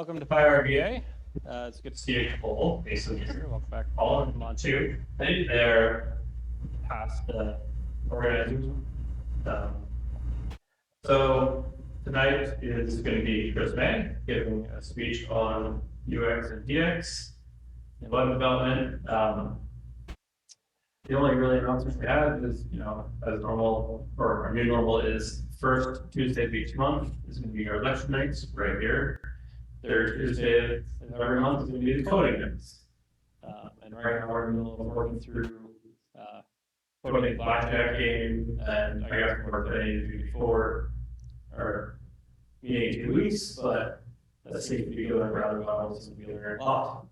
welcome to PyRVA. It's good to see a couple faces here. Welcome back, Paul and Montu. They're past organizers. So tonight is going to be Chris May giving a speech on UX and DX and web development. The only really announcement we have is, as normal, or our new normal is first Tuesday of each month is going to be our lecture nights right here. Third Tuesday of every month is going to be the coding nights. And right now we're in the middle of working through coding blackjack game, and I guess more today before our meeting in 2 weeks, but that seems to be going rather well, so we learn a lot.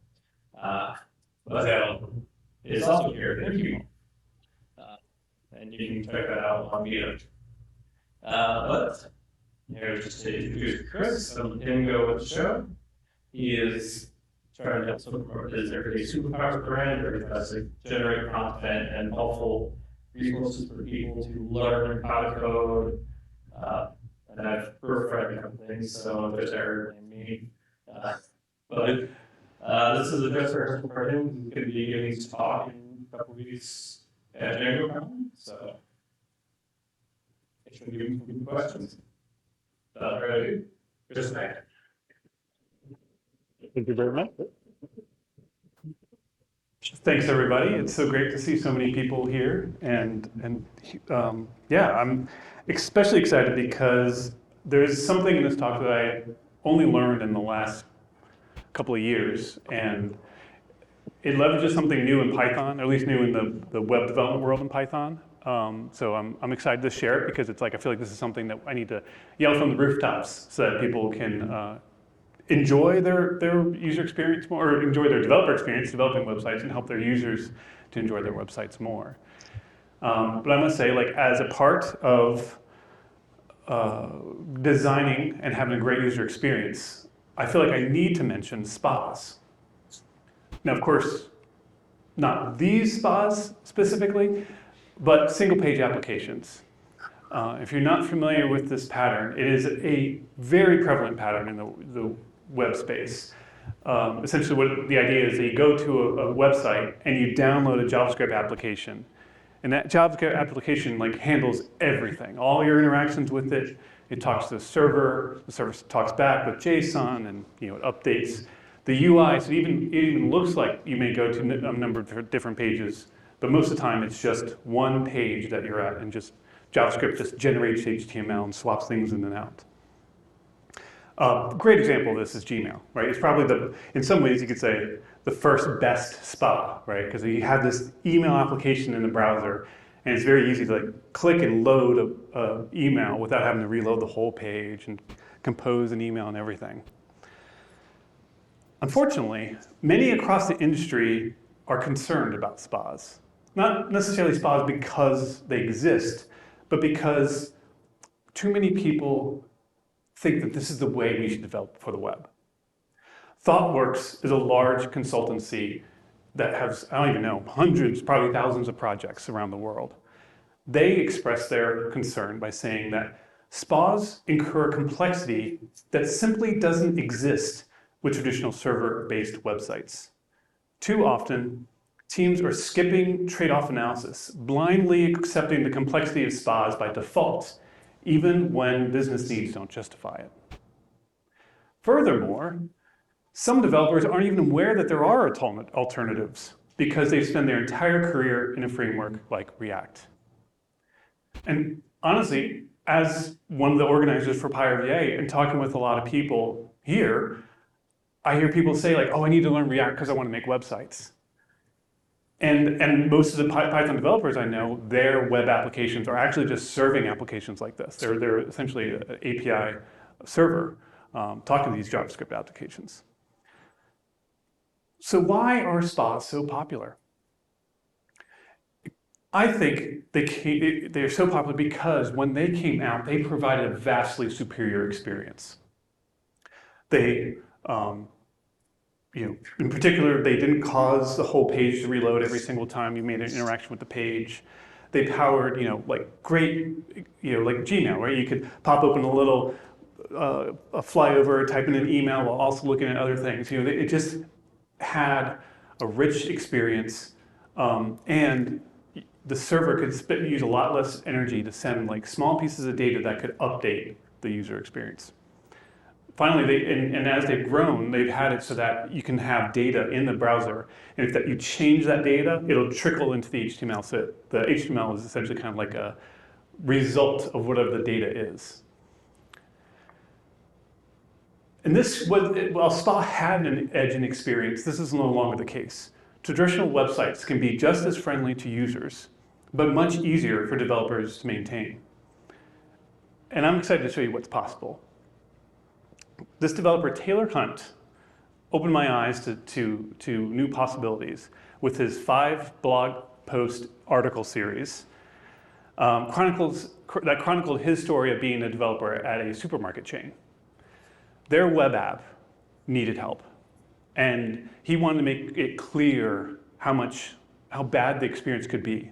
But it's also here for you. And you can check that out on Meetup. But here's just to introduce Chris, some Dingo with the show. He is trying to help support his everyday superpower brand, where he tries to generate content and helpful resources for people to learn how to code. And I've proofread a couple things, so there's Eric and me. But this is a dress rehearsal for him. He's going to be giving his talk in a couple weeks at DjangoCon, so I should give him some questions. Ready? Just that. Thank you very much. Thanks, everybody. It's so great to see so many people here, and yeah, I'm especially excited because there's something in this talk that I only learned in the last couple of years, and it leverages something new in Python, or at least new in the web development world in Python. So I'm excited to share it because it's like I feel like this is something that I need to yell from the rooftops so that people can enjoy their user experience more, or enjoy their developer experience developing websites, and help their users to enjoy their websites more. But I must say, like, as a part of designing and having a great user experience, I feel like I need to mention spas. Now, of course, not these spas specifically, but single-page applications. If you're not familiar with this pattern, it is a very prevalent pattern in the web space. Essentially, what the idea is that you go to a website and you download a JavaScript application. And that JavaScript application handles everything, all your interactions with it. It talks to the server talks back with JSON, and it updates the UI. So it even looks like you may go to a number of different pages, but most of the time it's just one page that you're at, and just JavaScript just generates HTML and swaps things in and out. Great example of this is Gmail, right? It's probably in some ways you could say, the first best spa, right? Because you have this email application in the browser, and it's very easy to click and load an email without having to reload the whole page and compose an email and everything. Unfortunately, many across the industry are concerned about spas. Not necessarily spas because they exist, but because too many people think that this is the way we should develop for the web. ThoughtWorks is a large consultancy that has, I don't even know, hundreds, probably thousands of projects around the world. They express their concern by saying that spas incur complexity that simply doesn't exist with traditional server-based websites. Too often, teams are skipping trade-off analysis, blindly accepting the complexity of spas by default, even when business needs don't justify it. Furthermore, some developers aren't even aware that there are alternatives because they've spent their entire career in a framework like React. And honestly, as one of the organizers for PyRVA and talking with a lot of people here, I hear people say oh, I need to learn React because I want to make websites. And most of the Python developers I know, their web applications are actually just serving applications like this. They're essentially an API server talking to these JavaScript applications. So why are spas so popular? I think they're so popular because when they came out, they provided a vastly superior experience. They in particular, they didn't cause the whole page to reload every single time you made an interaction with the page. They powered, great, like Gmail, right? You could pop open a little a flyover, typing an email while also looking at other things. It just had a rich experience, and the server could use a lot less energy to send like small pieces of data that could update the user experience. Finally, and as they've grown, they've had it so that you can have data in the browser, and if that you change that data, it'll trickle into the HTML. So the HTML is essentially kind of like a result of whatever the data is. And this was, while SPA had an edge in experience, this is no longer the case. Traditional websites can be just as friendly to users, but much easier for developers to maintain. And I'm excited to show you what's possible. This developer, Taylor Hunt, opened my eyes to new possibilities with his 5 blog post article series that chronicled his story of being a developer at a supermarket chain. Their web app needed help, and he wanted to make it clear how bad the experience could be.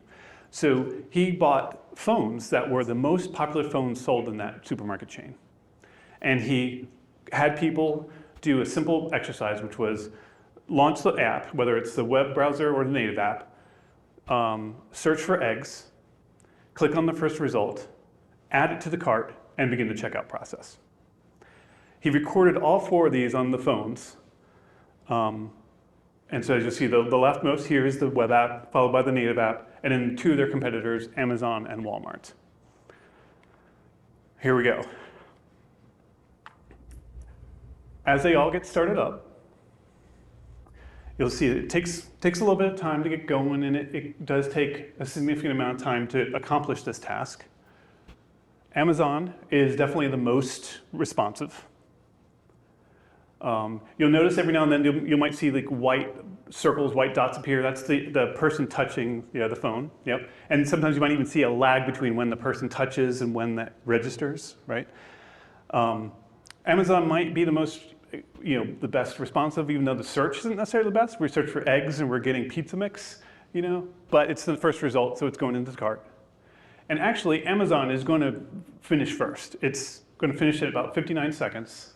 So he bought phones that were the most popular phones sold in that supermarket chain. And he had people do a simple exercise, which was launch the app, whether it's the web browser or the native app, search for eggs, click on the first result, add it to the cart, and begin the checkout process. He recorded all 4 of these on the phones. And so as you see, the leftmost here is the web app, followed by the native app, and then 2 of their competitors, Amazon and Walmart. Here we go. As they all get started up, you'll see it takes a little bit of time to get going, and it does take a significant amount of time to accomplish this task. Amazon is definitely the most responsive. You'll notice every now and then you might see like white circles, white dots appear. That's the person touching the phone. Yep. And sometimes you might even see a lag between when the person touches and when that registers, right? Amazon might be the most, the best responsive, even though the search isn't necessarily the best. We search for eggs and we're getting pizza mix, but it's the first result, so it's going into the cart. And actually, Amazon is going to finish first. It's going to finish at about 59 seconds,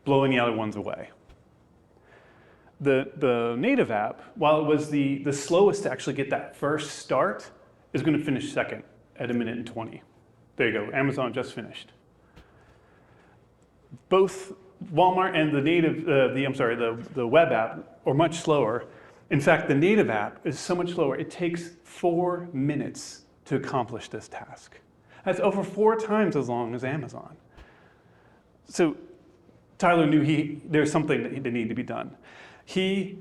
blowing the other ones away. The native app, while it was the slowest to actually get that first start, is going to finish second at 1:20. There you go, Amazon just finished. Both Walmart and the web app are much slower. In fact, the native app is so much slower, it takes 4 minutes to accomplish this task. That's over 4 times as long as Amazon. So Tyler knew there's something that needed to be done. He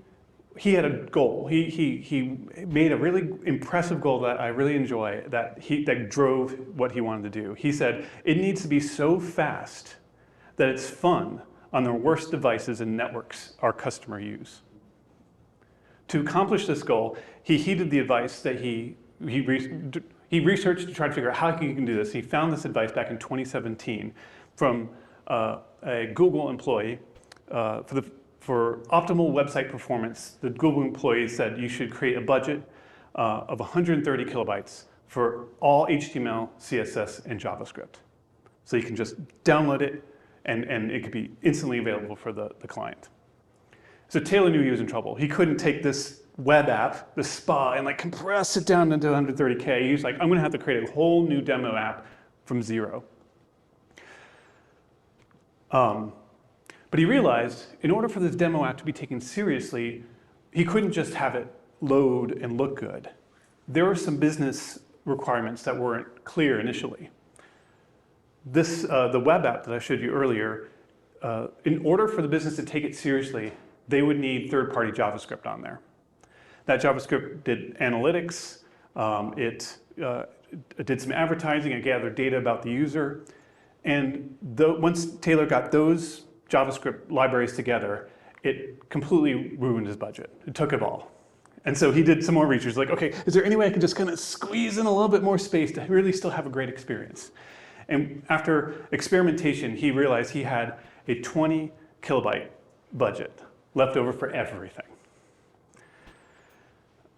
had a goal. He made a really impressive goal that I really enjoy, that drove what he wanted to do. He said, it needs to be so fast that it's fun on the worst devices and networks our customer use. To accomplish this goal, he heeded the advice that he researched to try to figure out how he can do this. He found this advice back in 2017 from a Google employee. For optimal website performance, the Google employee said you should create a budget of 130 kilobytes for all HTML, CSS, and JavaScript. So you can just download it, and it could be instantly available for the client. So Taylor knew he was in trouble. He couldn't take this web app, the SPA, and compress it down into 130K. He was like, I'm going to have to create a whole new demo app from zero. But he realized in order for this demo app to be taken seriously, he couldn't just have it load and look good. There were some business requirements that weren't clear initially. The web app that I showed you earlier, in order for the business to take it seriously, they would need third-party JavaScript on there. That JavaScript did analytics, it did some advertising, it gathered data about the user, and once Taylor got those JavaScript libraries together, it completely ruined his budget. It took it all. And so he did some more research, like, okay, is there any way I can just kind of squeeze in a little bit more space to really still have a great experience? And after experimentation, he realized he had a 20 kilobyte budget left over for everything.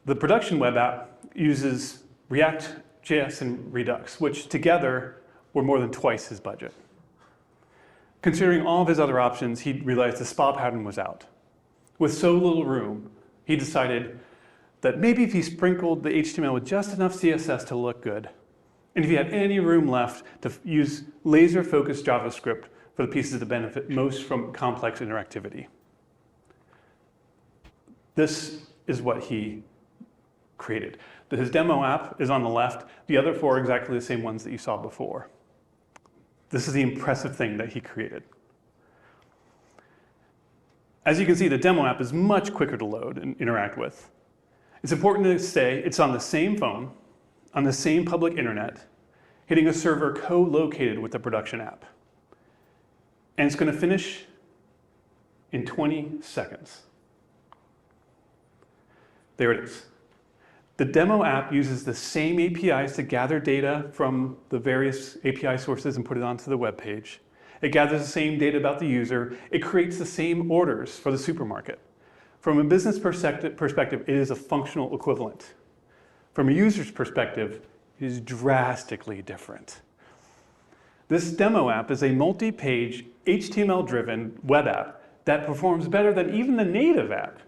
The production web app uses React, JS, and Redux, which together were more than twice his budget. Considering all of his other options, he realized the spa pattern was out. With so little room, he decided that maybe if he sprinkled the HTML with just enough CSS to look good, and if he had any room left to use laser-focused JavaScript for the pieces that benefit most from complex interactivity. This is what he created. His demo app is on the left. The other four are exactly the same ones that you saw before. This is the impressive thing that he created. As you can see, the demo app is much quicker to load and interact with. It's important to say it's on the same phone, on the same public internet, hitting a server co-located with the production app. And it's going to finish in 20 seconds. There it is. The demo app uses the same APIs to gather data from the various API sources and put it onto the web page. It gathers the same data about the user. It creates the same orders for the supermarket. From a business perspective, it is a functional equivalent. From a user's perspective, it is drastically different. This demo app is a multi-page, HTML-driven web app that performs better than even the native app.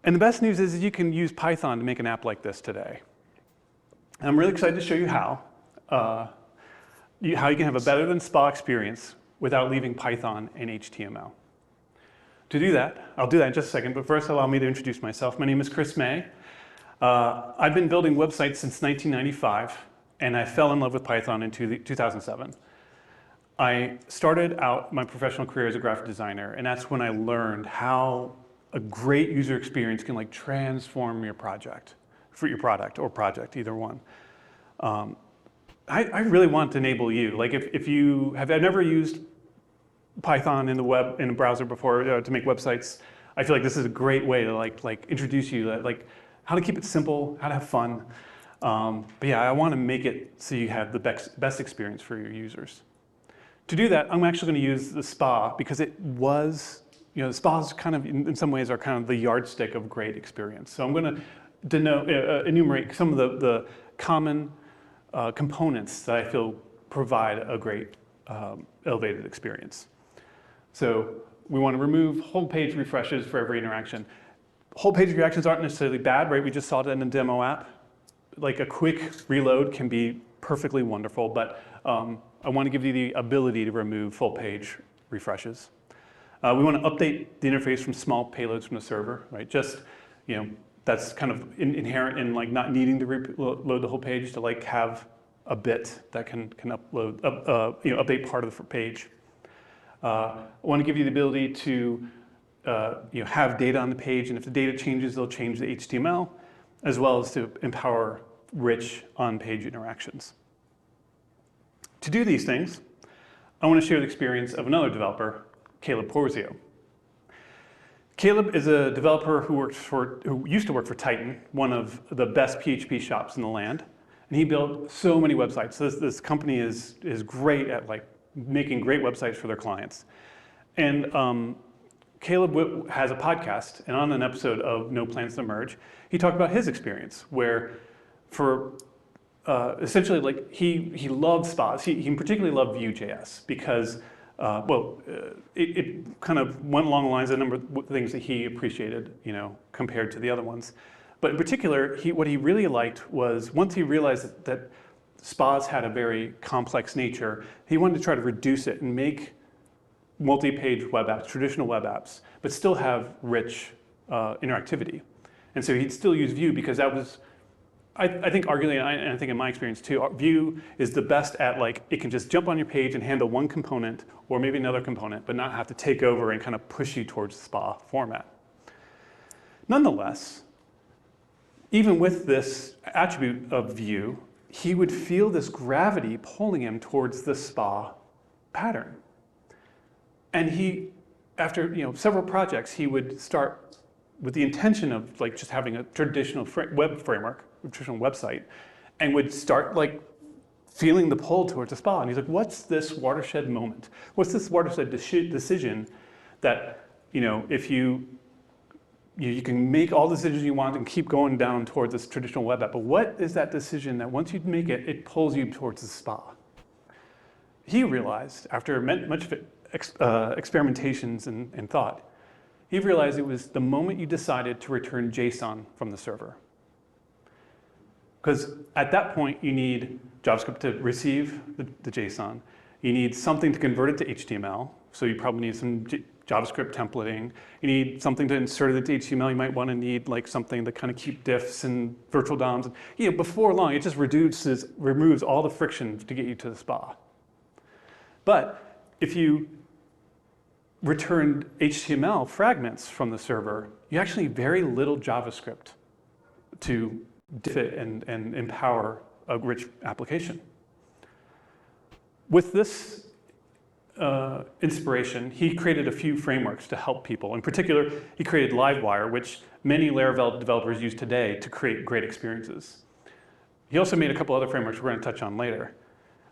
And the best news is you can use Python to make an app like this today. And I'm really excited to show you how you can have a better than SPA experience without leaving Python and HTML. To do that, I'll do that in just a second, but first allow me to introduce myself. My name is Chris May. I've been building websites since 1995, and I fell in love with Python in 2007. I started out my professional career as a graphic designer, and that's when I learned how a great user experience can like transform your project, for your product or project, either one. I really want to enable you. Like if you have never used Python in the web in a browser before to make websites, I feel like this is a great way to like introduce you to like how to keep it simple, how to have fun. But yeah, I want to make it so you have the best experience for your users. To do that, I'm actually going to use the SPA because it was, the SPAs kind of, in some ways, are kind of the yardstick of great experience. So I'm going to enumerate some of the common components that I feel provide a great elevated experience. So we want to remove whole page refreshes for every interaction. Whole page reactions aren't necessarily bad, right? We just saw that in the demo app. Like a quick reload can be perfectly wonderful, but I want to give you the ability to remove full page refreshes. We want to update the interface from small payloads from the server, right? Just, that's kind of inherent in like not needing to load the whole page to like have a bit that can upload, update part of the page. I want to give you the ability to have data on the page, and if the data changes, they'll change the HTML, as well as to empower rich on-page interactions. To do these things, I want to share the experience of another developer, Caleb Porzio. Caleb is a developer who used to work for Titan, one of the best PHP shops in the land, and he built so many websites. This company is great at like making great websites for their clients. And Caleb has a podcast, and on an episode of No Plans to Merge, he talked about his experience, where for essentially like he loved SPAs. He particularly loved Vue.js because it kind of went along the lines of a number of things that he appreciated, compared to the other ones. But in particular, what he really liked was once he realized that SPAs had a very complex nature, he wanted to try to reduce it and make multi-page web apps, traditional web apps, but still have rich interactivity. And so he'd still use Vue because that was, I think arguably, and I think in my experience too, Vue is the best at like, it can just jump on your page and handle one component or maybe another component, but not have to take over and kind of push you towards the SPA format. Nonetheless, even with this attribute of Vue, he would feel this gravity pulling him towards the SPA pattern. And he, after several projects, he would start with the intention of like just having a traditional web framework, a traditional website, and would start like feeling the pull towards the SPA. And he's like, what's this watershed moment? What's this watershed decision that, if you can make all the decisions you want and keep going down towards this traditional web app, but what is that decision that once you make it, it pulls you towards the SPA? he realized, after much experimentations and thought, he realized it was the moment you decided to return JSON from the server. Because at that point, you need JavaScript to receive the JSON. You need something to convert it to HTML. So you probably need some JavaScript templating. You need something to insert it into HTML. You might want to need like something to kind of keep diffs and virtual DOMs. Before long, it just removes all the friction to get you to the SPA. But if you returned HTML fragments from the server, you actually need very little JavaScript to diff it and empower a rich application. With this inspiration, he created a few frameworks to help people. In particular, he created Livewire, which many Laravel developers use today to create great experiences. He also made a couple other frameworks we're going to touch on later.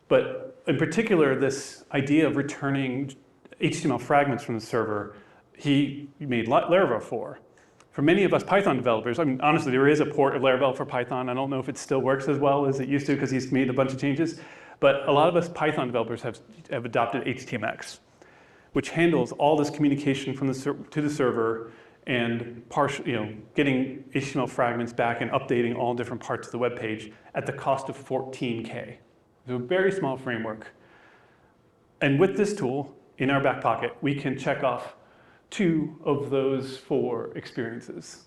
But in particular, this idea of returning HTML fragments from the server, he made Laravel for. For many of us Python developers, I mean, honestly, there is a port of Laravel for Python. I don't know if it still works as well as it used to because he's made a bunch of changes. But a lot of us Python developers have adopted HTMX, which handles all this communication from to the server and getting HTML fragments back and updating all different parts of the web page at the cost of 14K. So a very small framework. And with this tool in our back pocket, we can check off 2 of those 4 experiences.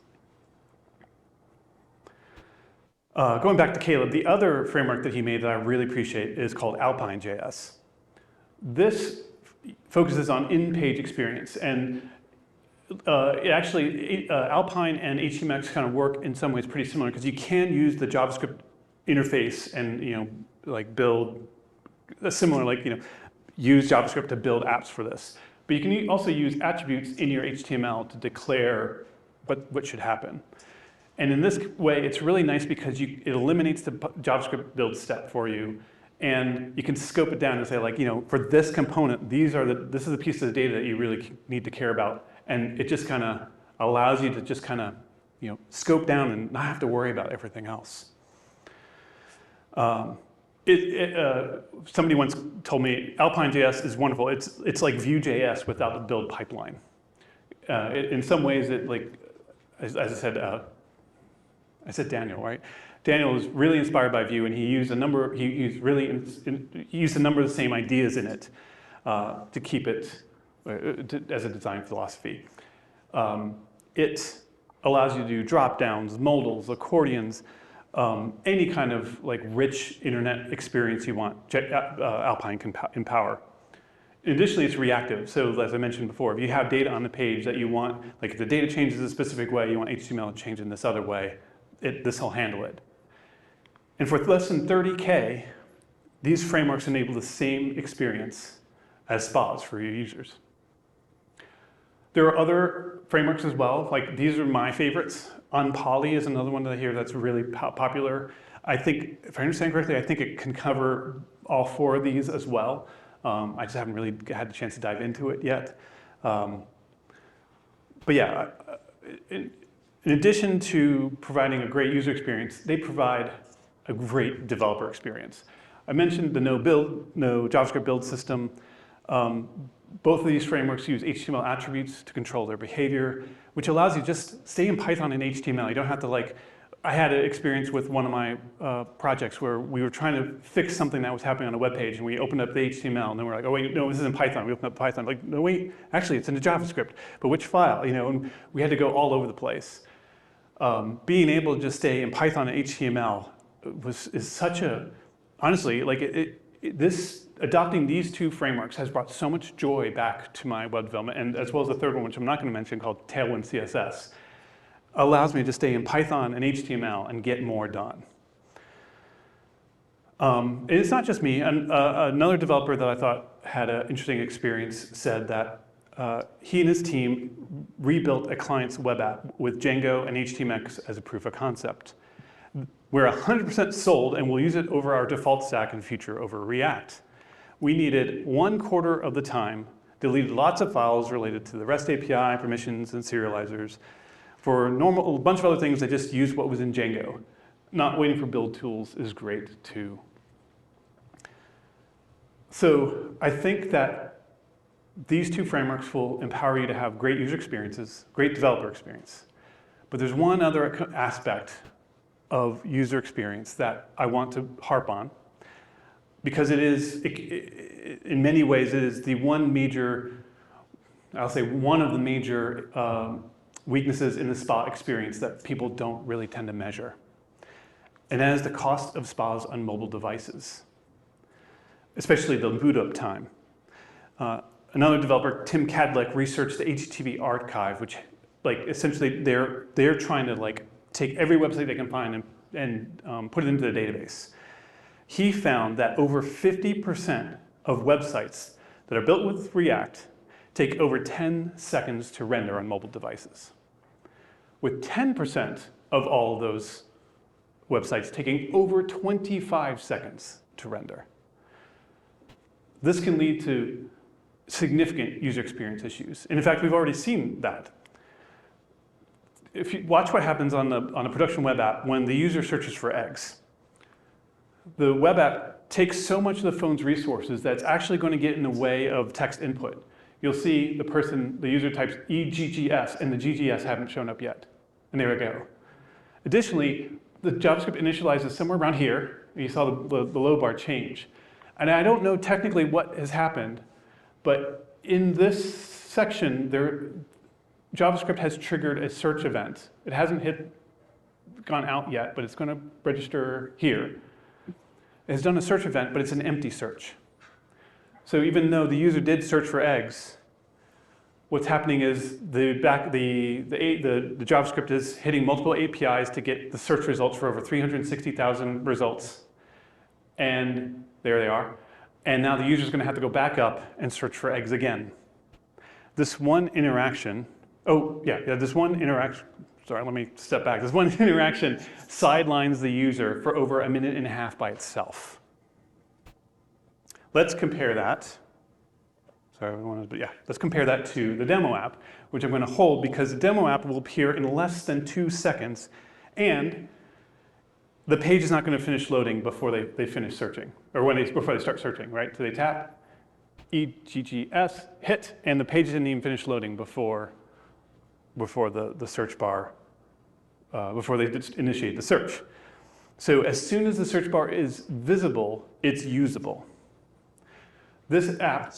Going back to Caleb, the other framework that he made that I really appreciate is called Alpine.js. This focuses on in-page experience, and Alpine and HTMX kind of work in some ways pretty similar because you can use the JavaScript interface and build a similar use JavaScript to build apps for this. But you can also use attributes in your HTML to declare what should happen. And in this way, it's really nice because it eliminates the JavaScript build step for you. And you can scope it down and say, for this component, this is a piece of the data that you really need to care about. And it just kind of allows you to just kind of scope down and not have to worry about everything else. Somebody once told me Alpine.js is wonderful. It's like Vue.js without the build pipeline. In some ways, as I said Daniel, right? Daniel was really inspired by Vue, and he used a number of the same ideas in it to keep it as a design philosophy. It allows you to do drop downs, modals, accordions. Any kind of rich internet experience you want, Alpine can empower. Additionally, it's reactive. So as I mentioned before, if you have data on the page that you want, if the data changes a specific way, you want HTML to change in this other way, this will handle it. And for less than 30K, these frameworks enable the same experience as SPAs for your users. There are other frameworks as well. These are my favorites. Unpoly is another one that I hear that's really popular. I think, if I understand correctly, I think it can cover all 4 of these as well. I just haven't really had the chance to dive into it yet. But yeah, in addition to providing a great user experience, they provide a great developer experience. I mentioned the no JavaScript build system. Both of these frameworks use HTML attributes to control their behavior, which allows you to just stay in Python and HTML. You don't have to I had an experience with one of my projects where we were trying to fix something that was happening on a web page, and we opened up the HTML, and then we're like, oh wait, no, this is in Python. We opened up Python, no wait, actually it's in the JavaScript, but which file? And we had to go all over the place. Being able to just stay in Python and HTML is such a, honestly, adopting these 2 frameworks has brought so much joy back to my web development, and as well as the third one, which I'm not going to mention, called Tailwind CSS, allows me to stay in Python and HTML and get more done. And it's not just me. Another developer that I thought had an interesting experience said that he and his team rebuilt a client's web app with Django and HTMX as a proof of concept. We're 100% sold, and we'll use it over our default stack in the future over React. We needed 1/4 of the time, deleted lots of files related to the REST API, permissions, and serializers. For a bunch of other things, I just used what was in Django. Not waiting for build tools is great too. So I think that these two frameworks will empower you to have great user experiences, great developer experience. But there's one other aspect of user experience that I want to harp on, because in many ways, it is the one major, I'll say one of the major weaknesses in the spa experience that people don't really tend to measure. And that is the cost of spas on mobile devices, especially the boot up time. Another developer, Tim Cadleck, researched the HTTP archive, which essentially they're trying to take every website they can find and put it into the database. He found that over 50% of websites that are built with React take over 10 seconds to render on mobile devices, with 10% of all of those websites taking over 25 seconds to render. This can lead to significant user experience issues. And in fact, we've already seen that. If you watch what happens on a production web app when the user searches for eggs, the web app takes so much of the phone's resources that it's actually going to get in the way of text input. You'll see the user types EGGS, and the GGS haven't shown up yet. And there we go. Additionally, the JavaScript initializes somewhere around here, and you saw the low bar change. And I don't know technically what has happened, but in this section, JavaScript has triggered a search event. It hasn't gone out yet, but it's going to register here. It has done a search event, but it's an empty search. So even though the user did search for eggs, what's happening is the JavaScript is hitting multiple APIs to get the search results for over 360,000 results. And there they are. And now the user's going to have to go back up and search for eggs again. This one interaction, sorry, let me step back. This one interaction sidelines the user for over a minute and a half by itself. Let's compare that. Let's compare that to the demo app, which I'm going to hold because the demo app will appear in less than 2 seconds, and the page is not going to finish loading before they finish searching, or before they start searching, right? So they tap, EGGS, hit, and the page didn't even finish loading before the search bar, before they initiate the search. So as soon as the search bar is visible, it's usable. This app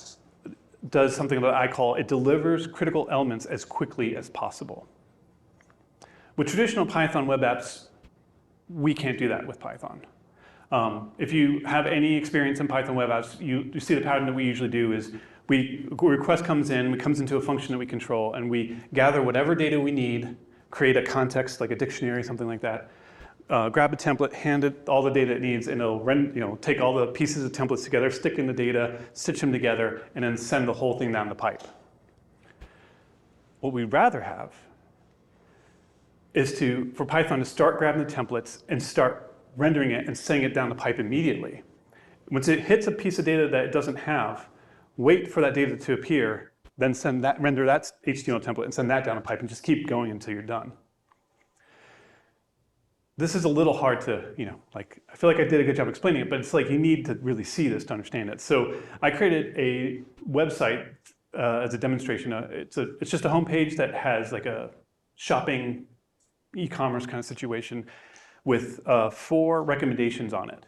does something that I call, it delivers critical elements as quickly as possible. With traditional Python web apps, we can't do that with Python. If you have any experience in Python web apps, you see the pattern that we usually do is a request comes in, it comes into a function that we control, and we gather whatever data we need, create a context like a dictionary, something like that, grab a template, hand it all the data it needs, and it'll take all the pieces of templates together, stick in the data, stitch them together, and then send the whole thing down the pipe. What we'd rather have is for Python to start grabbing the templates and start rendering it and sending it down the pipe immediately. Once it hits a piece of data that it doesn't have, wait for that data to appear, then render that HTML template and send that down the pipe and just keep going until you're done. This is a little hard to, I feel like I did a good job explaining it, but it's like you need to really see this to understand it. So I created a website as a demonstration. It's just a homepage that has like a shopping e-commerce kind of situation with 4 recommendations on it.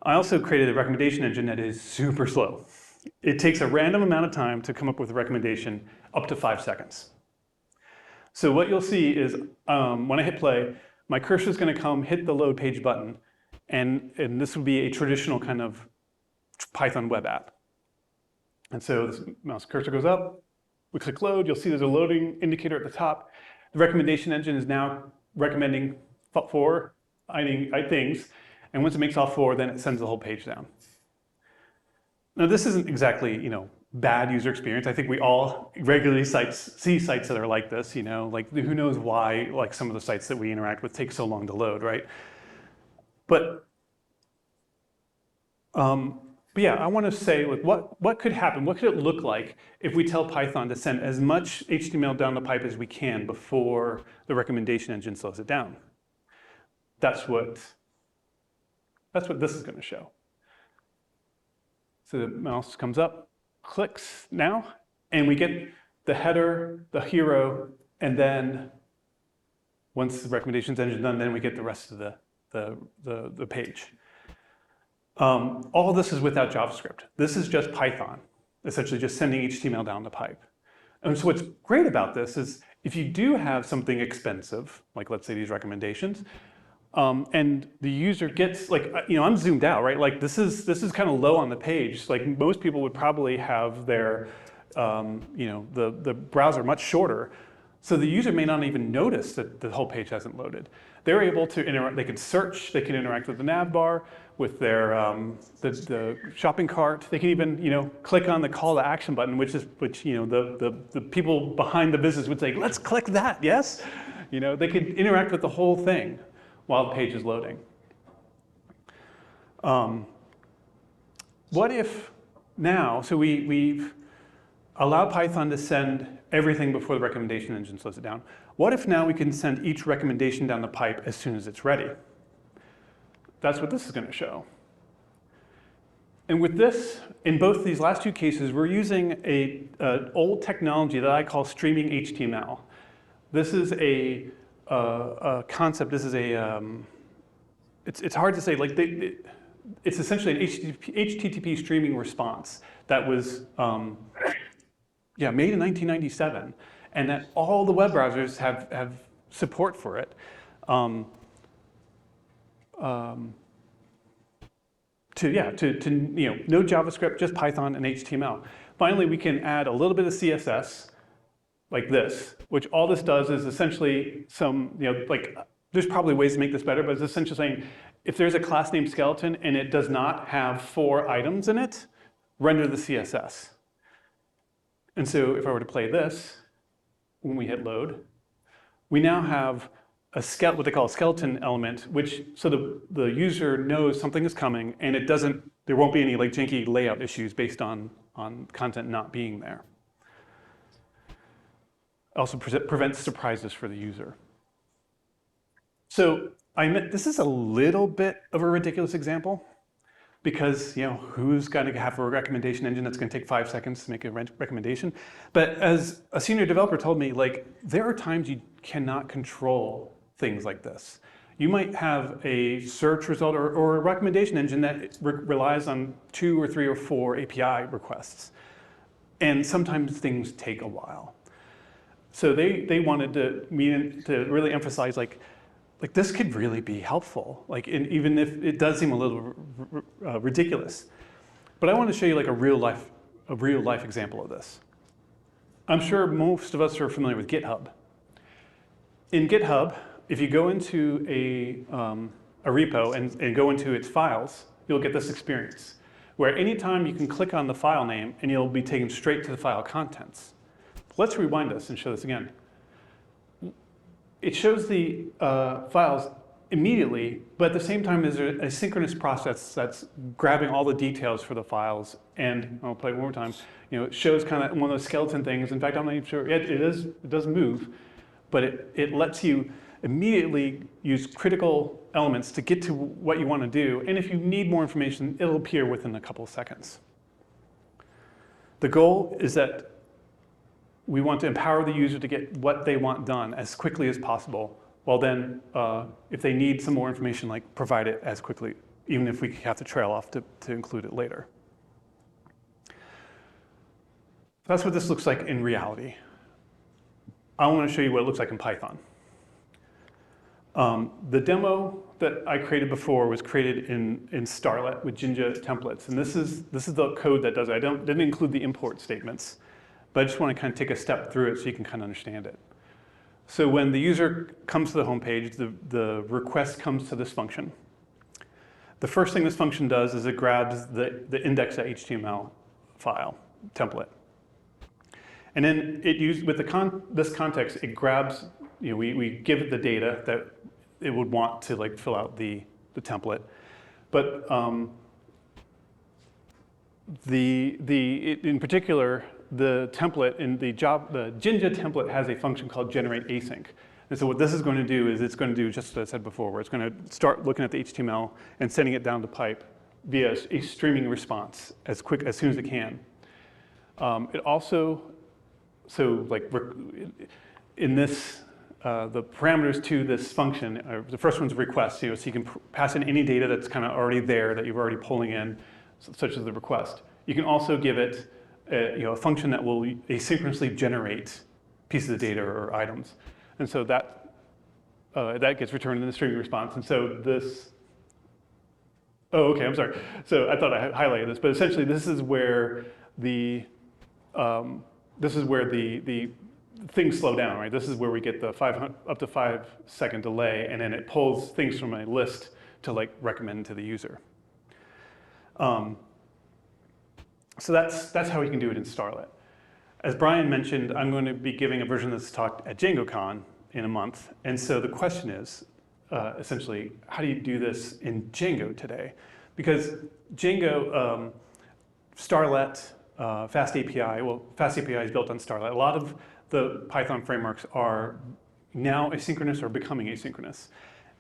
I also created a recommendation engine that is super slow. It takes a random amount of time to come up with a recommendation, up to 5 seconds. So what you'll see is when I hit play, my cursor is going to come, hit the load page button, and this would be a traditional kind of Python web app. And so this mouse cursor goes up, we click load, you'll see there's a loading indicator at the top. The recommendation engine is now recommending 4 things, and once it makes all 4, then it sends the whole page down. Now this isn't exactly, bad user experience. I think we all regularly see sites that are like this, who knows why some of the sites that we interact with take so long to load, right? But yeah, I want to say what could happen, what could it look like if we tell Python to send as much HTML down the pipe as we can before the recommendation engine slows it down? That's what this is going to show. So the mouse comes up, clicks now, and we get the header, the hero, and then once the recommendations engine is done, then we get the rest of the page. All this is without JavaScript. This is just Python, essentially just sending HTML down the pipe. And so what's great about this is if you do have something expensive, like let's say these recommendations, and the user gets, like, I'm zoomed out, right? Like this is kind of low on the page. Like most people would probably have their, the browser much shorter. So the user may not even notice that the whole page hasn't loaded. They're able to interact, they can search, they can interact with the nav bar, with their the shopping cart. They can even click on the call to action button, which the people behind the business would say, let's click that, yes? They could interact with the whole thing while the page is loading. What if now, so we've allowed Python to send everything before the recommendation engine slows it down. What if now we can send each recommendation down the pipe as soon as it's ready? That's what this is going to show. And with this, in both these last two cases, we're using an old technology that I call streaming HTML. This is a concept. This is it's hard to say. Like it's essentially an HTTP streaming response that was made in 1997, and that all the web browsers have support for it. No JavaScript, just Python and HTML. Finally, we can add a little bit of CSS, like this, which all this does is essentially there's probably ways to make this better, but it's essentially saying, if there's a class named skeleton and it does not have 4 items in it, render the CSS. And so if I were to play this, when we hit load, we now have what they call a skeleton element, so the user knows something is coming, and there won't be any janky layout issues based on content not being there. Also prevents surprises for the user. So this is a little bit of a ridiculous example, because who's going to have a recommendation engine that's going to take 5 seconds to make a recommendation? But as a senior developer told me, there are times you cannot control things like this. You might have a search result or a recommendation engine that relies on 2 or 3 or 4 API requests. And sometimes things take a while. So they wanted to really emphasize this could really be helpful, even if it does seem a little ridiculous. But I want to show you a real life example of this. I'm sure most of us are familiar with GitHub. In GitHub, if you go into a repo and go into its files, you'll get this experience, where anytime you can click on the file name and you'll be taken straight to the file contents. Let's rewind this and show this again. It shows the files immediately, but at the same time there's a synchronous process that's grabbing all the details for the files. And I'll play it one more time. It shows kind of one of those skeleton things. In fact, I'm not even sure it does move, but it lets you immediately use critical elements to get to what you want to do. And if you need more information, it'll appear within a couple of seconds. The goal is that we want to empower the user to get what they want done as quickly as possible, while then, if they need some more information, provide it as quickly, even if we have to trail off to include it later. That's what this looks like in reality. I want to show you what it looks like in Python. The demo that I created before was created in Starlet with Jinja templates, and this is the code that does it. I didn't include the import statements, but I just want to kind of take a step through it so you can kind of understand it. So when the user comes to the home page, the request comes to this function. The first thing this function does is it grabs the index.html file template. And then with this context, it grabs, we give it the data that it would want to fill out the template. But in particular, the template in the Jinja template has a function called generate async. And so what this is going to do is it's going to do just what I said before, where it's going to start looking at the HTML and sending it down the pipe via a streaming response as soon as it can. It also, so like in this, the parameters to this function, the first one's request, so you can pass in any data that's kind of already there that you're already pulling in, such as the request. You can also give it a function that will asynchronously generate pieces of data or items. And so that gets returned in the streaming response. And so this, oh, okay, I'm sorry. So I thought I highlighted this, but essentially this is where the things slow down, right? This is where we get the up to 5-second delay, and then it pulls things from a list to like recommend to the user. So that's how we can do it in Starlet. As Brian mentioned, I'm going to be giving a version of this talk at DjangoCon in a month, and so the question is, essentially, how do you do this in Django today? Because Django, Starlet, Fast API, well, Fast API is built on Starlet. A lot of the Python frameworks are now asynchronous or becoming asynchronous.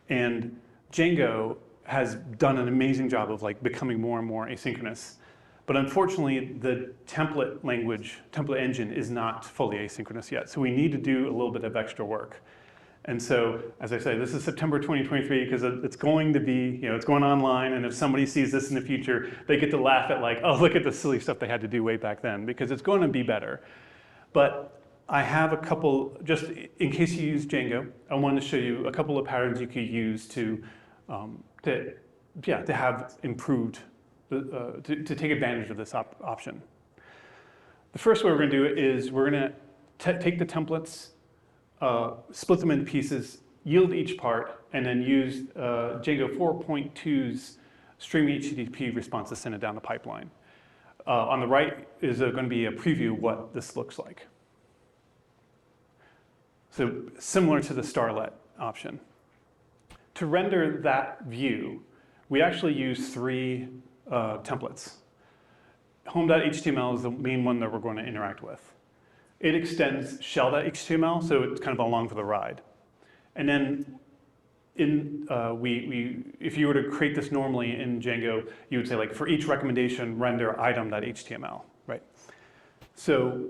And Django has done an amazing job of like becoming more and more asynchronous. But unfortunately, the template engine is not fully asynchronous yet. So we need to do a little bit of extra work. And so, as I say, this is September 2023 because it's going to be, it's going online, and if somebody sees this in the future, they get to laugh at like, oh, look at the silly stuff they had to do way back then, because it's going to be better. But I have a couple, just in case you use Django, I wanted to show you a couple of patterns you could use to have improved, to take advantage of this option. The first way we're going to do it is we're going to take the templates, split them into pieces, yield each part, and then use Django 4.2's stream HTTP response to send it down the pipeline. On the right is going to be a preview of what this looks like. So similar to the Starlet option. To render that view, we actually use 3 templates. Home.html is the main one that we're going to interact with. It extends shell.html, so it's kind of along for the ride. And then if you were to create this normally in Django, you would say like for each recommendation, render item.html, right? So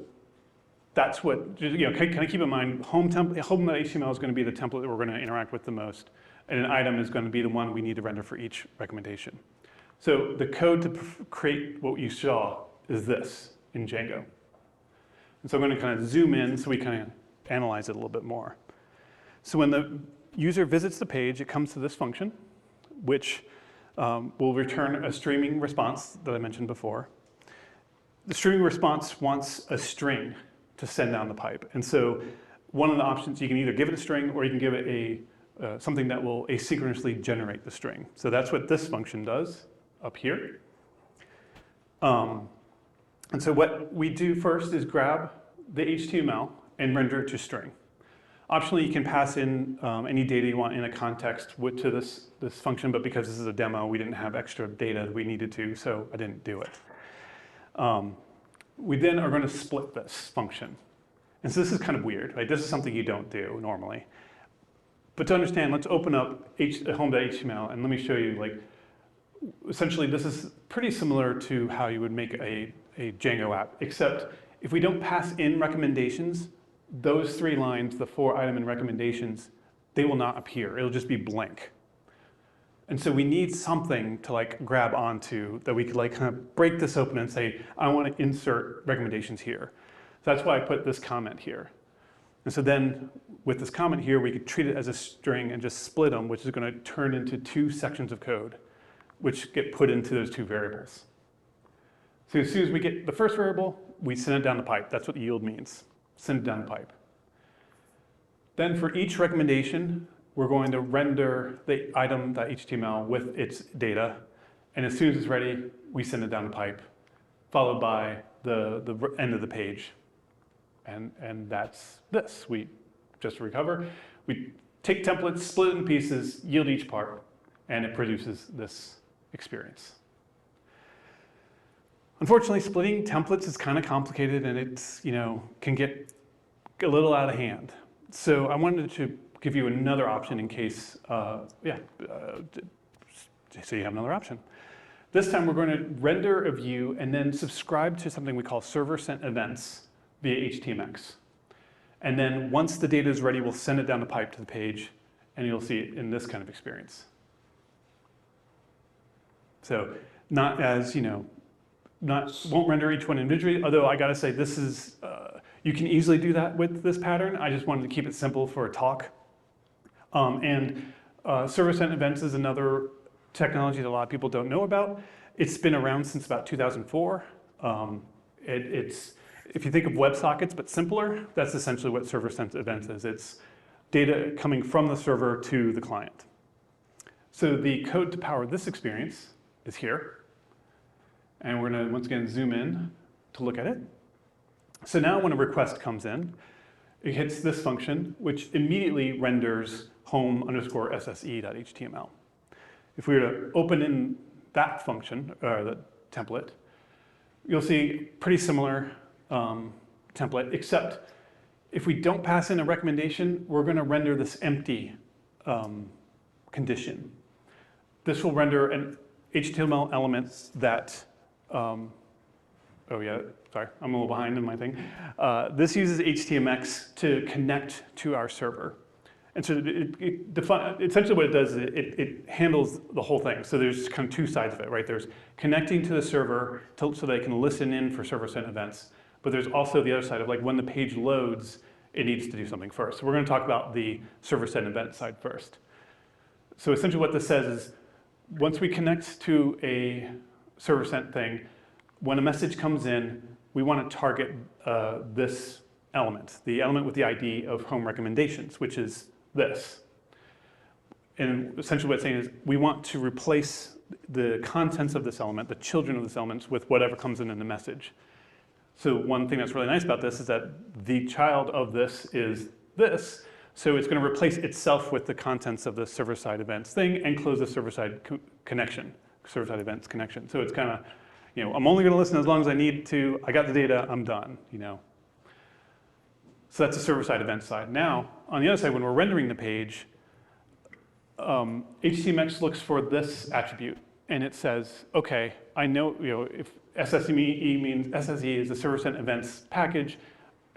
that's what, kind of keep in mind, home.html is going to be the template that we're going to interact with the most, and an item is going to be the one we need to render for each recommendation. So the code to create what you saw is this in Django. And so I'm going to kind of zoom in so we kind of analyze it a little bit more. So when the user visits the page, it comes to this function, which will return a streaming response that I mentioned before. The streaming response wants a string to send down the pipe. And so one of the options, you can either give it a string or you can give it something that will asynchronously generate the string. So that's what this function does up here. And so what we do first is grab the HTML and render it to string. Optionally, you can pass in any data you want in a context to this function, but because this is a demo, we didn't have extra data that we needed to, so I didn't do it. We then are going to split this function. And so this is kind of weird, right? This is something you don't do normally. But to understand, let's open up home.html, and let me show you, like, essentially this is pretty similar to how you would make a Django app, except if we don't pass in recommendations, those 3 lines, the 4 item and recommendations, they will not appear. It'll just be blank. And so we need something to like grab onto that we could like kind of break this open and say, I want to insert recommendations here. So that's why I put this comment here. And so then with this comment here, we could treat it as a string and just split them, which is going to turn into 2 sections of code, which get put into those 2 variables. So as soon as we get the first variable, we send it down the pipe. That's what yield means. Send it down the pipe. Then for each recommendation, we're going to render the item.html with its data. And as soon as it's ready, we send it down the pipe, followed by the end of the page. And that's this. Just to recover, we take templates, split it in pieces, yield each part, and it produces this experience. Unfortunately, splitting templates is kind of complicated, and it's, can get a little out of hand. So I wanted to give you another option in case, so you have another option. This time we're going to render a view and then subscribe to something we call server-sent events via HTMX. And then once the data is ready, we'll send it down the pipe to the page, and you'll see it in this kind of experience. So not as, won't render each one individually, although I gotta say this is, you can easily do that with this pattern. I just wanted to keep it simple for a talk. Server-sent events is another technology that a lot of people don't know about. It's been around since about 2004. If you think of WebSockets but simpler, that's essentially what server-sent events is. It's data coming from the server to the client. So the code to power this experience is here. And we're gonna, once again, zoom in to look at it. So now when a request comes in, it hits this function, which immediately renders home_sse.html. If we were to open in that function, or the template, you'll see pretty similar template, except if we don't pass in a recommendation, we're going to render this empty condition. This will render an HTML element that, oh yeah, sorry, I'm a little behind in my thing. This uses HTMX to connect to our server. And so essentially what it does is it handles the whole thing. So there's kind of two sides of it, right? There's connecting to the server so they can listen in for server-sent events. But there's also the other side of like when the page loads, it needs to do something first. So we're going to talk about the server-sent event side first. So essentially what this says is once we connect to a server-sent thing, when a message comes in, we want to target this element, the element with the ID of home recommendations, which is this. And essentially what it's saying is we want to replace the contents of this element, the children of this element, with whatever comes in the message. So one thing that's really nice about this is that the child of this is this. So it's going to replace itself with the contents of the server-side events thing and close the server-side connection, server-side events connection. So it's kind of, I'm only going to listen as long as I need to. I got the data, I'm done, So that's the server-side event side. Now, on the other side, when we're rendering the page, HTMX looks for this attribute, and it says, okay, I know, if SSE means SSE is the server-sent events package,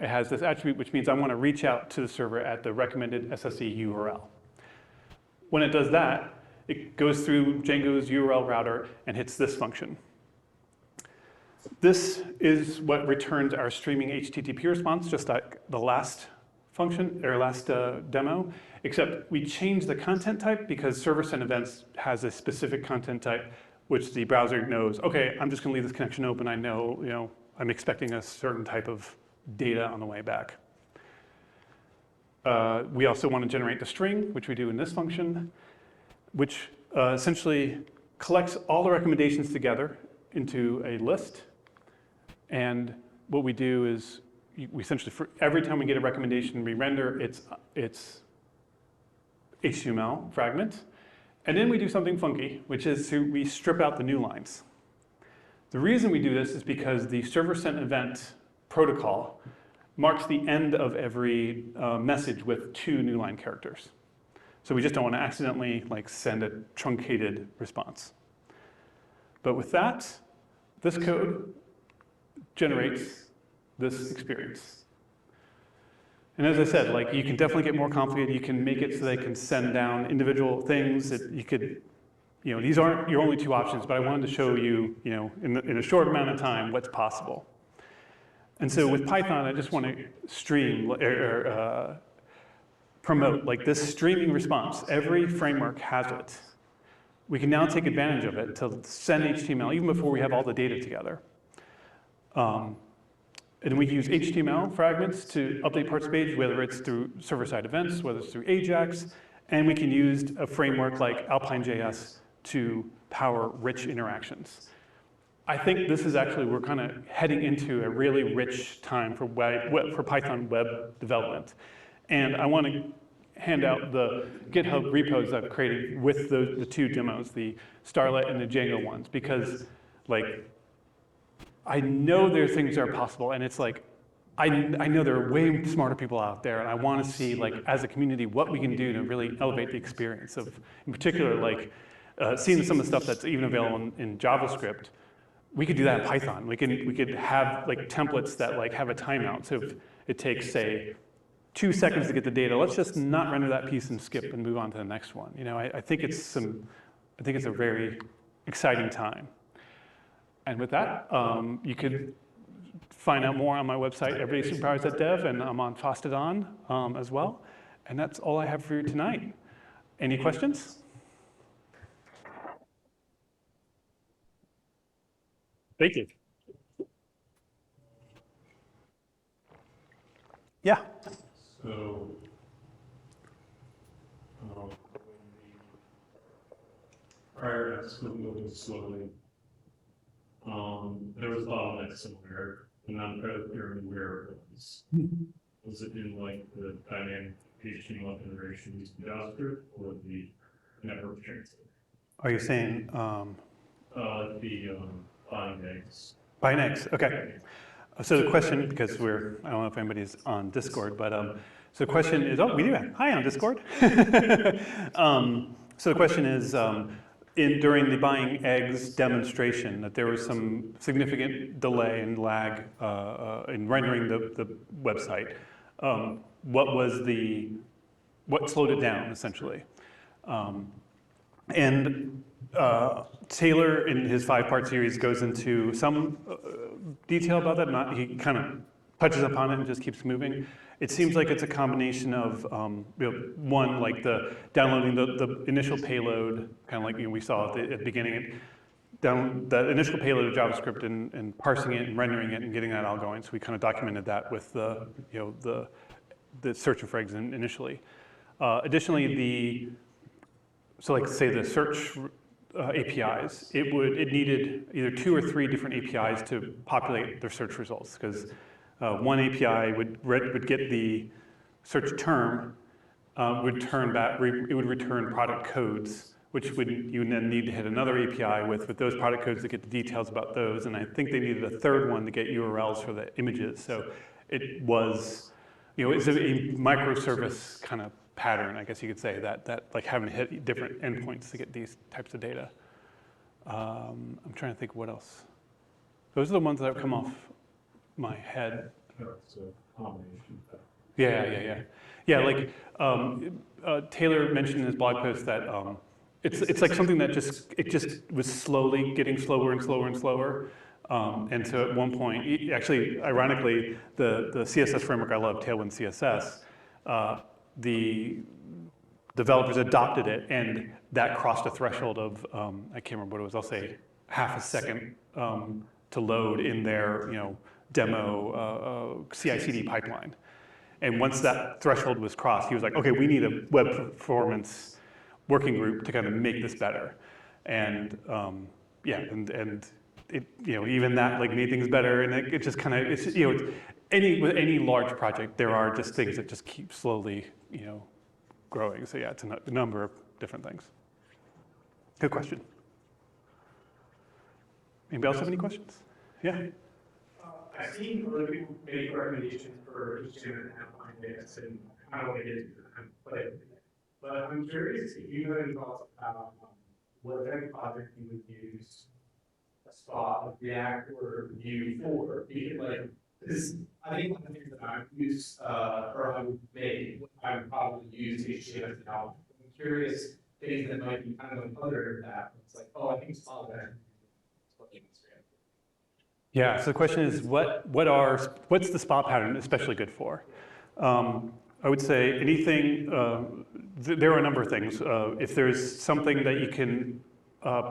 it has this attribute, which means I want to reach out to the server at the recommended SSE URL. When it does that, it goes through Django's URL router and hits this function. This is what returns our streaming HTTP response, just like the last function, or last demo, except we changed the content type because server-sent events has a specific content type which the browser knows, okay, I'm just going to leave this connection open. I know, I'm expecting a certain type of data on the way back. We also want to generate the string, which we do in this function, which essentially collects all the recommendations together into a list. And what we do is we essentially, for every time we get a recommendation, we render its HTML fragment. And then we do something funky, which is we strip out the new lines. The reason we do this is because the server-sent event protocol marks the end of every message with 2 new line characters. So we just don't want to accidentally send a truncated response. But with that, this code generates this experience. And as I said, you can definitely get more complicated. You can make it so they can send down individual things that you could, these aren't your only 2 options, but I wanted to show you, in a short amount of time, what's possible. And so with Python, I just want to stream or promote this streaming response. Every framework has it. We can now take advantage of it to send HTML even before we have all the data together. And we use HTML fragments to update parts of the page, whether it's through server-side events, whether it's through Ajax, and we can use a framework like Alpine.js to power rich interactions. I think this is actually, we're kind of heading into a really rich time for Python web development. And I want to hand out the GitHub repos I've created with the 2 demos, the Starlet and the Django ones, because I know there are things that are possible, and it's I know there are way smarter people out there, and I want to see, as a community, what we can do to really elevate the experience of, in particular, seeing some of the stuff that's even available in JavaScript, we could do that in Python. We could have like templates that like have a timeout. So if it takes, say, 2 seconds to get the data, let's just not render that piece and skip and move on to the next one. You know, I think it's a very exciting time. And with that, you could find out more on my website, everydaysuperpowers.dev, and I'm on Fastodon as well. And that's all I have for you tonight. Any questions? Thank you. Yeah. So, prior to school moving slowly, there was a bottleneck somewhere, and I'm kind of clear where it was. Was it in like the dynamic HTML generation using JavaScript or the network transit? Are you saying The buying eggs. buying eggs? Okay. So the question, because I don't know if anybody's on Discord, but so the question is, oh, we do have, hi on Discord. So the question is, during the buying eggs demonstration, that there was some significant delay and lag in rendering the website. What slowed it down, essentially? And Taylor, in his 5-part series, goes into some detail about that. He kind of touches upon it and just keeps moving. It seems like it's a combination of one, like the downloading the initial payload, kind of like we saw at the beginning, the initial payload of JavaScript and parsing it and rendering it and getting that all going. So we kind of documented that with the search for eggs initially. Additionally, so like say the search APIs, it needed either 2 or 3 different APIs to populate their search results, because one API would get the search term, would turn back, it would return product codes, which you would then need to hit another API with those product codes to get the details about those, and I think they needed a third one to get URLs for the images. So it was, it's a microservice kind of pattern, I guess you could say, that like having to hit different endpoints to get these types of data. I'm trying to think what else. Those are the ones that have come off my head. It's a combination. Yeah, like Taylor mentioned in his blog post that it's like something that just was slowly getting slower and slower and slower. And so at one point, actually, ironically, the CSS framework I love, Tailwind CSS, the developers adopted it, and that crossed a threshold of, I can't remember what it was, I'll say half a second to load in their demo CI/CD pipeline. And once that threshold was crossed, he was like, okay, we need a web performance working group to kind of make this better. And and it, even that like made things better, and it just kind of, with any large project, there are just things that just keep slowly, growing. So yeah, it's a number of different things. Good question. Anybody else have any questions? Yeah. I've seen other people make recommendations for each and outline this, and I don't want to get into that, but I'm curious if you have any thoughts about what kind of project you would use a spot of React or Vue for. Because I think one of the things that I've used or I would make, I would probably use HTML now. I'm curious things that might be kind of other than that. It's like, oh, I think spot that. Yeah, so the question is, what's the spot pattern especially good for? I would say anything, there are a number of things. If there's something that you can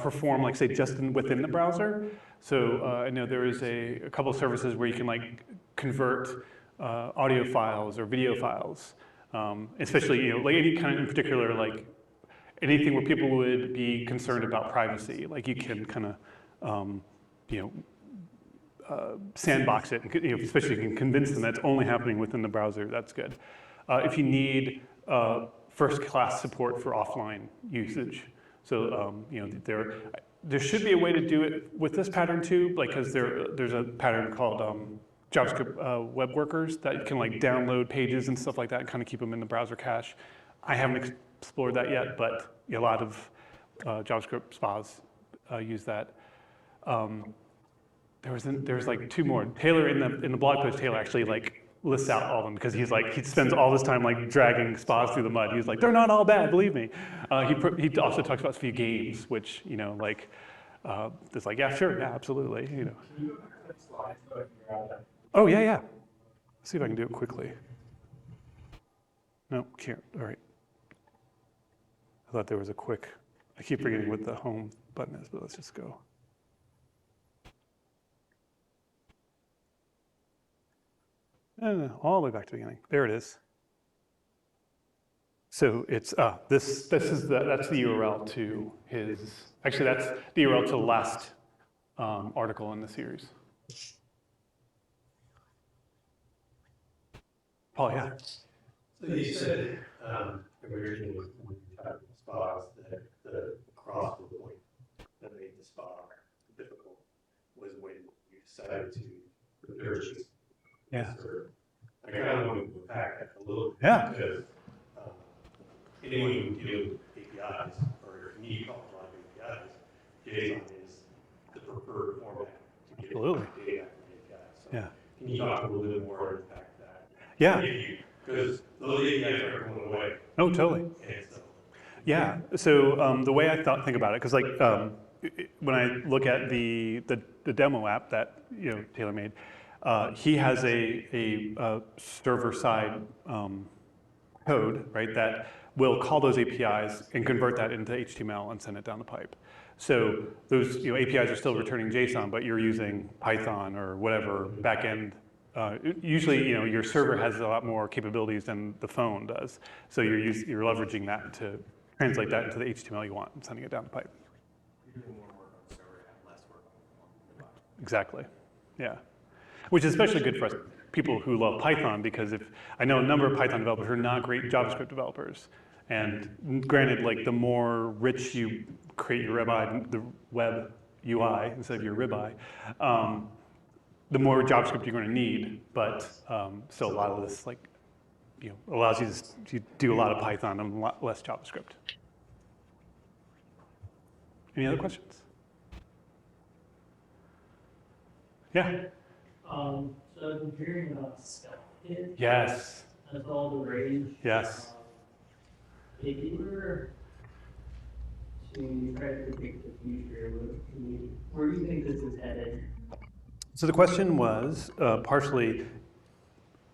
perform, like say just within the browser, so I know there is a couple of services where you can like convert audio files or video files, especially like any kind of in particular, like anything where people would be concerned about privacy, like you can kind of sandbox it, especially if you can convince them that's only happening within the browser, that's good. If you need first-class support for offline usage, so there should be a way to do it with this pattern too, because there's a pattern called JavaScript web workers that can like download pages and stuff like that and kind of keep them in the browser cache. I haven't explored that yet, but a lot of JavaScript spas use that. There's like two more. Taylor in the blog post, Taylor actually like lists out all of them because he spends all this time like dragging spas through the mud. He's like, they're not all bad, believe me. He also talks about a few games, which like it's like, yeah, sure, yeah, absolutely. Can you go back to the slides so I can grab that? Oh yeah, yeah. Let's see if I can do it quickly. No, can't. All right. I thought there was a quick. I keep forgetting what the home button is, but let's just go. All the way back to the beginning. There it is. So it's that's the URL to his. Actually, that's the URL to the last article in the series. Paul, yeah. So you said originally when you talked about spas that the crossroad point that made the spa difficult was when you decided to purchase. Yeah. I kind of want to go back a little bit. Yeah. Because anyone who deals with APIs or need a lot of APIs, JSON is the preferred format to get Absolutely. data from APIs. So Yeah. can you talk a little bit more about that? Yeah. Because those APIs are going away. Oh, totally. And so, Yeah. So the way I think about it, because like when I look at the demo app that Taylor made, he has a server side code, right, that will call those APIs and convert that into HTML and send it down the pipe. So those APIs are still returning JSON, but you're using Python or whatever backend. Usually, your server has a lot more capabilities than the phone does. So you're leveraging that to translate that into the HTML you want and sending it down the pipe. You're doing more work on the server and less work on the Exactly. Yeah. Which is especially good for us people who love Python, because I know a number of Python developers who are not great JavaScript developers. And granted, like the more rich you create your the web UI instead of your ribeye, the more JavaScript you're going to need. But still, a lot of this allows you to do a lot of Python and a lot less JavaScript. Any other questions? Yeah. So I've been hearing about stealth kit. Yes. That's all the rage. Yes. If you were to try to predict the future, where do you think this is headed? So the question was partially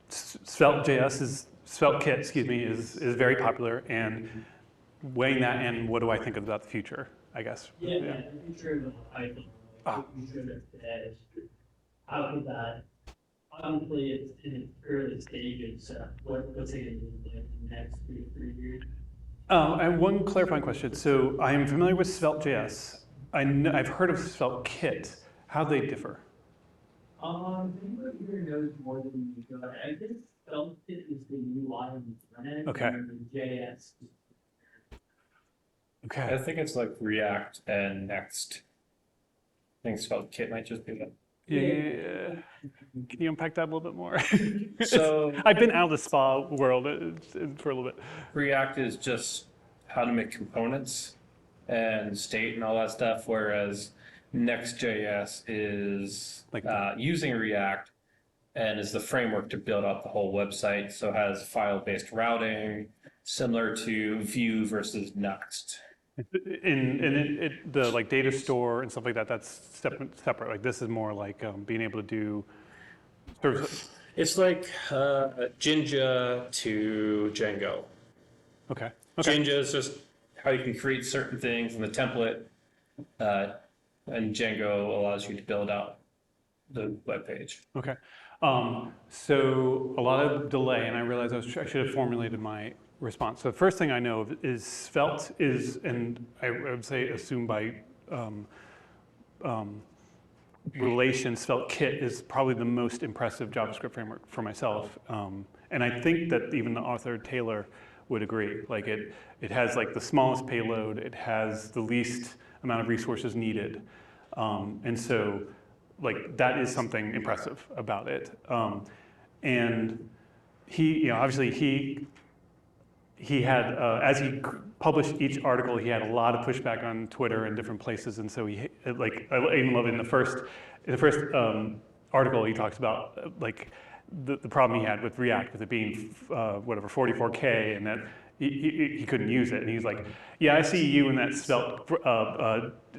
SvelteKit, is very popular, and weighing that in, what do I think about the future? I guess. Yeah. The future of Python, the future of Edge. How could that? Obviously, it's in its early stages. So what's it going to be like in the next 2 to 3 years? I have one clarifying question. So I am familiar with Svelte.js. I've heard of SvelteKit. How do they differ? Anybody here knows more than you got. I guess SvelteKit is the UI on the front end. Okay. And the JS. Okay. I think it's like React and Next. I think SvelteKit might just be that. Yeah. Can you unpack that a little bit more? So I've been out of the spa world for a little bit. React is just how to make components and state and all that stuff, whereas Next.js is Like using React and is the framework to build out the whole website. So it has file-based routing, similar to Vue versus Next. The like data store and stuff like that, that's separate. Like this is more like being able to do. It's like Jinja to Django. Okay. Jinja is just How you can create certain things in the template, and Django allows you to build out the web page. Okay. So a lot of delay, and I realized I should have formulated my response. So the first thing I know of is Svelte is, and I would say assumed by relation, SvelteKit is probably the most impressive JavaScript framework for myself. And I think that even the author Taylor would agree. Like it has like the smallest payload, it has the least amount of resources needed. And so like that is something impressive about it. And he, obviously he he had, as he published each article, he had a lot of pushback on Twitter and different places, and so he, like, I even love in the first article, he talks about the problem he had with React, with it being whatever 44K, and that he couldn't use it, and he's like, yeah, I see you in that svelte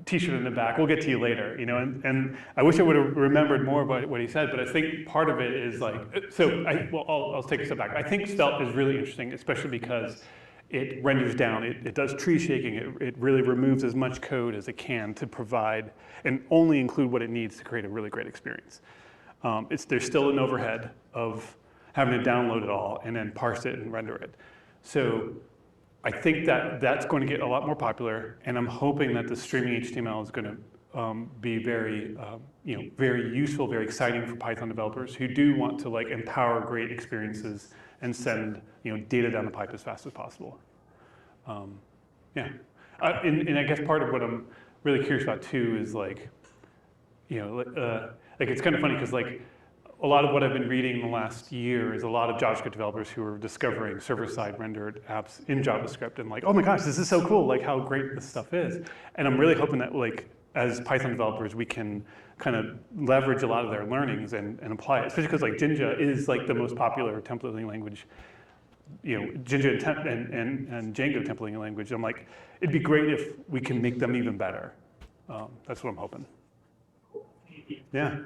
T-shirt in the back. We'll get to you later, you know. And I wish I would have remembered more about what he said, but I think part of it is like, I'll take a step back. I think svelte is really interesting, especially because it renders down, it does tree shaking, it really removes as much code as it can to provide and only include what it needs to create a really great experience. There's still an overhead of having to download it all and then parse it and render it. So I think that that's going to get a lot more popular, and I'm hoping that the streaming HTML is going to be very, very useful, very exciting for Python developers who do want to like empower great experiences and send data down the pipe as fast as possible. And I guess part of what I'm really curious about too is like it's kind of funny because like a lot of what I've been reading in the last year is a lot of JavaScript developers who are discovering server-side rendered apps in JavaScript and like, oh my gosh, this is so cool, like how great this stuff is. And I'm really hoping that like as Python developers, we can kind of leverage a lot of their learnings and apply it, especially because like Jinja is like the most popular templating language, Jinja and Django templating language. I'm like, it'd be great if we can make them even better. That's what I'm hoping. Yeah.